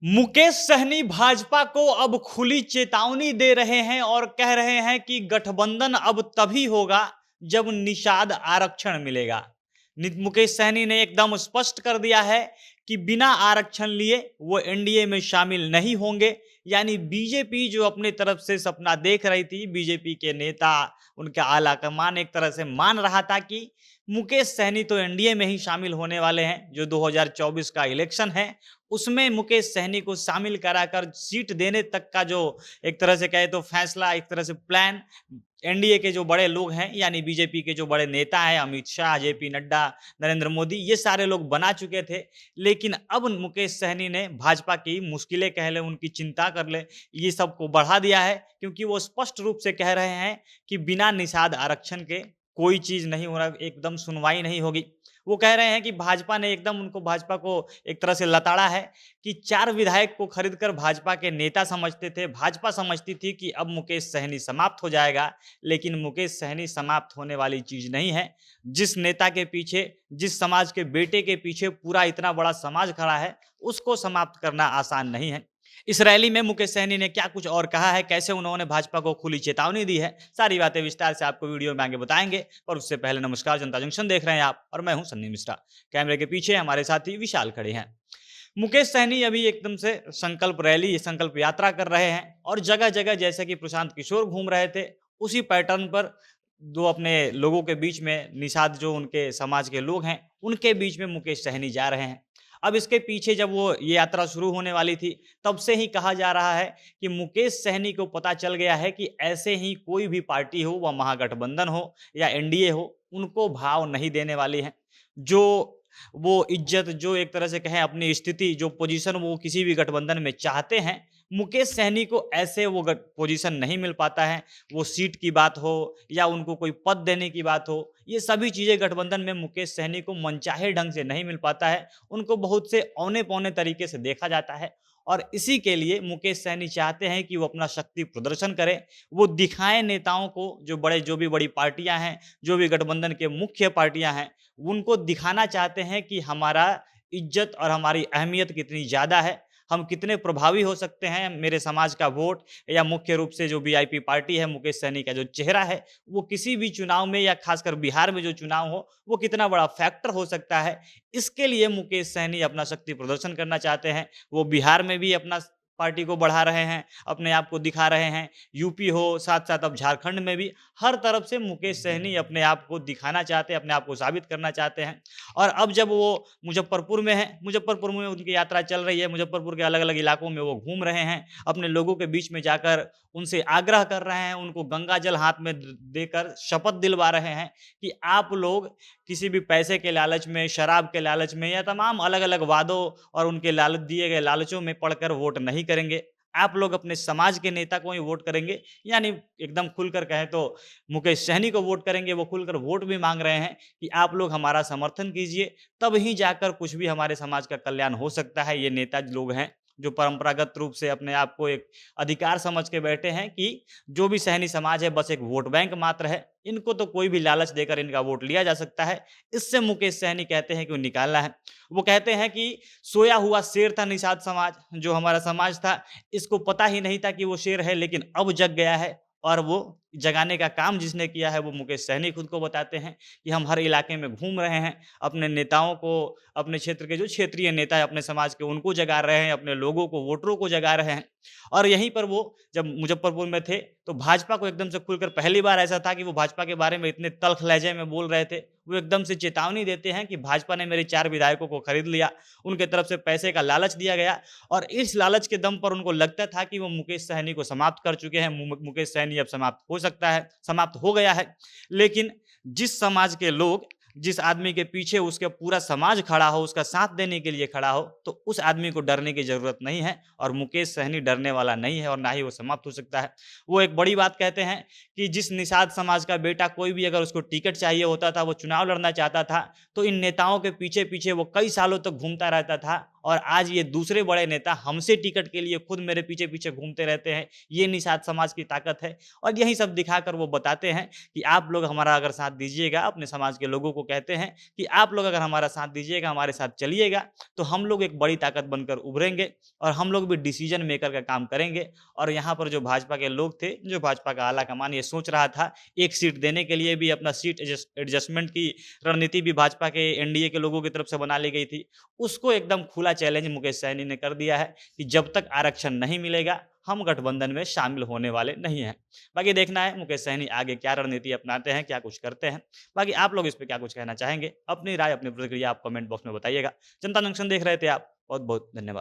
मुकेश सहनी भाजपा को अब खुली चेतावनी दे रहे हैं और कह रहे हैं कि गठबंधन अब तभी होगा जब निषाद आरक्षण मिलेगा। मुकेश सहनी ने एकदम स्पष्ट कर दिया है कि बिना आरक्षण लिए वो एनडीए में शामिल नहीं होंगे। यानी बीजेपी जो अपनी तरफ से सपना देख रही थी, बीजेपी के नेता, उनका आला कमान एक तरह से मान रहा था कि मुकेश सहनी तो एनडीए में ही शामिल होने वाले हैं। जो 2024 का इलेक्शन है उसमें मुकेश सहनी को शामिल कराकर सीट देने तक का जो एक तरह से कहे तो फैसला, एक तरह से प्लान एनडीए के जो बड़े लोग हैं यानी बीजेपी के जो बड़े नेता हैं, अमित शाह, जेपी नड्डा, नरेंद्र मोदी, ये सारे लोग बना चुके थे। लेकिन अब मुकेश सहनी ने भाजपा की मुश्किलें कह ले, उनकी चिंता कर ले, ये सब को बढ़ा दिया है, क्योंकि वो स्पष्ट रूप से कह रहे हैं कि बिना निषाद आरक्षण के कोई चीज नहीं हो रहा, एकदम सुनवाई नहीं होगी। वो कह रहे हैं कि भाजपा ने एकदम उनको, भाजपा को एक तरह से लताड़ा है कि 4 विधायक को खरीदकर भाजपा के नेता समझते थे। भाजपा समझती थी कि अब मुकेश सहनी समाप्त हो जाएगा, लेकिन मुकेश सहनी समाप्त होने वाली चीज नहीं है। जिस नेता के पीछे, जिस समाज के बेटे के पीछे पूरा इतना बड़ा समाज खड़ा है, उसको समाप्त करना आसान नहीं है। इस रैली में मुकेश सहनी ने क्या कुछ और कहा है, कैसे उन्होंने भाजपा को खुली चेतावनी दी है, सारी बातें विस्तार से आपको वीडियो में आगे बताएंगे। पर उससे पहले नमस्कार, जनता जंक्शन देख रहे हैं आप और मैं हूं सन्नी मिश्रा। कैमरे के पीछे हमारे साथी विशाल खड़े हैं। मुकेश सहनी अभी एकदम से संकल्प रैली, संकल्प यात्रा कर रहे हैं और जगह जगह जैसे कि प्रशांत किशोर घूम रहे थे, उसी पैटर्न पर दो अपने लोगों के बीच में, निषाद जो उनके समाज के लोग हैं उनके बीच में मुकेश सहनी जा रहे हैं। अब इसके पीछे जब वो ये यात्रा शुरू होने वाली थी, तब से ही कहा जा रहा है कि मुकेश सहनी को पता चल गया है कि ऐसे ही कोई भी पार्टी हो, वह महागठबंधन हो या एनडीए हो, उनको भाव नहीं देने वाली है। जो वो इज्जत, जो एक तरह से कहें अपनी स्थिति, जो पोजीशन वो किसी भी गठबंधन में चाहते हैं, मुकेश सहनी को ऐसे वो पोजीशन नहीं मिल पाता है। वो सीट की बात हो या उनको कोई पद देने की बात हो, ये सभी चीज़ें गठबंधन में मुकेश सहनी को मनचाहे ढंग से नहीं मिल पाता है। उनको बहुत से औने-पौने तरीके से देखा जाता है और इसी के लिए मुकेश सहनी चाहते हैं कि वो अपना शक्ति प्रदर्शन करें। वो दिखाएँ नेताओं को, जो भी बड़ी पार्टियाँ हैं, जो भी गठबंधन के मुख्य पार्टियाँ हैं, उनको दिखाना चाहते हैं कि हमारा इज्जत और हमारी अहमियत कितनी ज़्यादा है, हम कितने प्रभावी हो सकते हैं। मेरे समाज का वोट या मुख्य रूप से जो वीआईपी पार्टी है, मुकेश सहनी का जो चेहरा है, वो किसी भी चुनाव में या खासकर बिहार में जो चुनाव हो, वो कितना बड़ा फैक्टर हो सकता है। इसके लिए मुकेश सहनी अपना शक्ति प्रदर्शन करना चाहते हैं। वो बिहार में भी अपना पार्टी को बढ़ा रहे हैं, अपने आप को दिखा रहे हैं। यूपी हो, साथ-साथ अब झारखंड में भी, हर तरफ से मुकेश सहनी अपने आप को दिखाना चाहते हैं, अपने आप को साबित करना चाहते हैं। और अब जब वो मुजफ्फरपुर में हैं, मुजफ्फरपुर में उनकी यात्रा चल रही है, मुजफ्फरपुर के अलग-अलग इलाकों में वो घूम रहे हैं, अपने लोगों के बीच में जाकर उनसे आग्रह कर रहे हैं, उनको गंगा जल हाथ में देकर शपथ दिलवा रहे हैं कि आप लोग किसी भी पैसे के लालच में, शराब के लालच में या तमाम अलग-अलग वादों और उनके लालच, दिए गए लालचों में पड़कर वोट नहीं करेंगे। आप लोग अपने समाज के नेता को ही वोट करेंगे। यानी एकदम खुलकर कहें तो मुकेश सहनी को वोट करेंगे। वो खुलकर वोट भी माँग रहे हैं कि आप लोग हमारा समर्थन कीजिए, तब ही जाकर कुछ भी हमारे समाज का कल्याण हो सकता है। ये नेता लोग हैं जो परंपरागत रूप से अपने आप को एक अधिकार समझ के बैठे हैं कि जो भी सहनी समाज है बस एक वोट बैंक मात्र है। इनको तो कोई भी लालच देकर इनका वोट लिया जा सकता है। इससे मुकेश सहनी कहते हैं कि वो निकालना है। वो कहते हैं कि सोया हुआ शेर था निषाद समाज, जो हमारा समाज था, इसको पता ही नहीं था कि वो शेर है, लेकिन अब जग गया है। और वो जगाने का काम जिसने किया है वो मुकेश सहनी खुद को बताते हैं कि हम हर इलाके में घूम रहे हैं, अपने नेताओं को, अपने क्षेत्र के जो क्षेत्रीय नेता है अपने समाज के, उनको जगा रहे हैं, अपने लोगों को, वोटरों को जगा रहे हैं। और यहीं पर वो जब मुजफ्फरपुर में थे तो भाजपा को एकदम से खुलकर, पहली बार ऐसा था कि वो भाजपा के बारे में इतने तल्ख लहजे में बोल रहे थे। वो एकदम से चेतावनी देते हैं कि भाजपा ने मेरे 4 विधायकों को खरीद लिया, उनके तरफ से पैसे का लालच दिया गया और इस लालच के दम पर उनको लगता था कि वो मुकेश सहनी को समाप्त कर चुके हैं। मुकेश सहनी अब समाप्त हो सकता है, समाप्त हो गया है। लेकिन जिस समाज के लोग, जिस आदमी के पीछे उसके पूरा समाज खड़ा हो, उसका साथ देने के लिए खड़ा हो, तो उस आदमी को डरने की ज़रूरत नहीं है और मुकेश सहनी डरने वाला नहीं है और ना ही वो समाप्त हो सकता है। वो एक बड़ी बात कहते हैं कि जिस निषाद समाज का बेटा, कोई भी अगर उसको टिकट चाहिए होता था, वो चुनाव लड़ना चाहता था, तो इन नेताओं के पीछे-पीछे वो कई सालों तक घूमता रहता था और आज ये दूसरे बड़े नेता हमसे टिकट के लिए खुद मेरे पीछे-पीछे घूमते रहते हैं। ये निषाद समाज की ताकत है और यही सब दिखाकर वो बताते हैं कि आप लोग हमारा अगर साथ दीजिएगा, अपने समाज के लोगों को कहते हैं कि आप लोग अगर हमारा साथ दीजिएगा, हमारे साथ चलिएगा, तो हम लोग एक बड़ी ताकत बनकर उभरेंगे और हम लोग भी डिसीजन मेकर का काम करेंगे। और यहाँ पर जो भाजपा के लोग थे, जो भाजपा का आला कमान ये सोच रहा था, एक सीट देने के लिए भी अपना सीट एडजस्टमेंट की रणनीति भी भाजपा के एनडीए के लोगों की तरफ से बना ली गई थी। उसको एकदम खुला चैलेंज मुकेश सहनी ने कर दिया है कि जब तक आरक्षण नहीं मिलेगा, हम गठबंधन में शामिल होने वाले नहीं हैं। बाकी देखना है मुकेश सहनी आगे क्या रणनीति अपनाते हैं, क्या कुछ करते हैं। बाकी आप लोग इस पे क्या कुछ कहना चाहेंगे? अपनी राय, अपनी प्रतिक्रिया आप कमेंट बॉक्स में बताइएगा। जनता जंक्शन देख रहे थे आप, बहुत-बहुत धन्यवाद।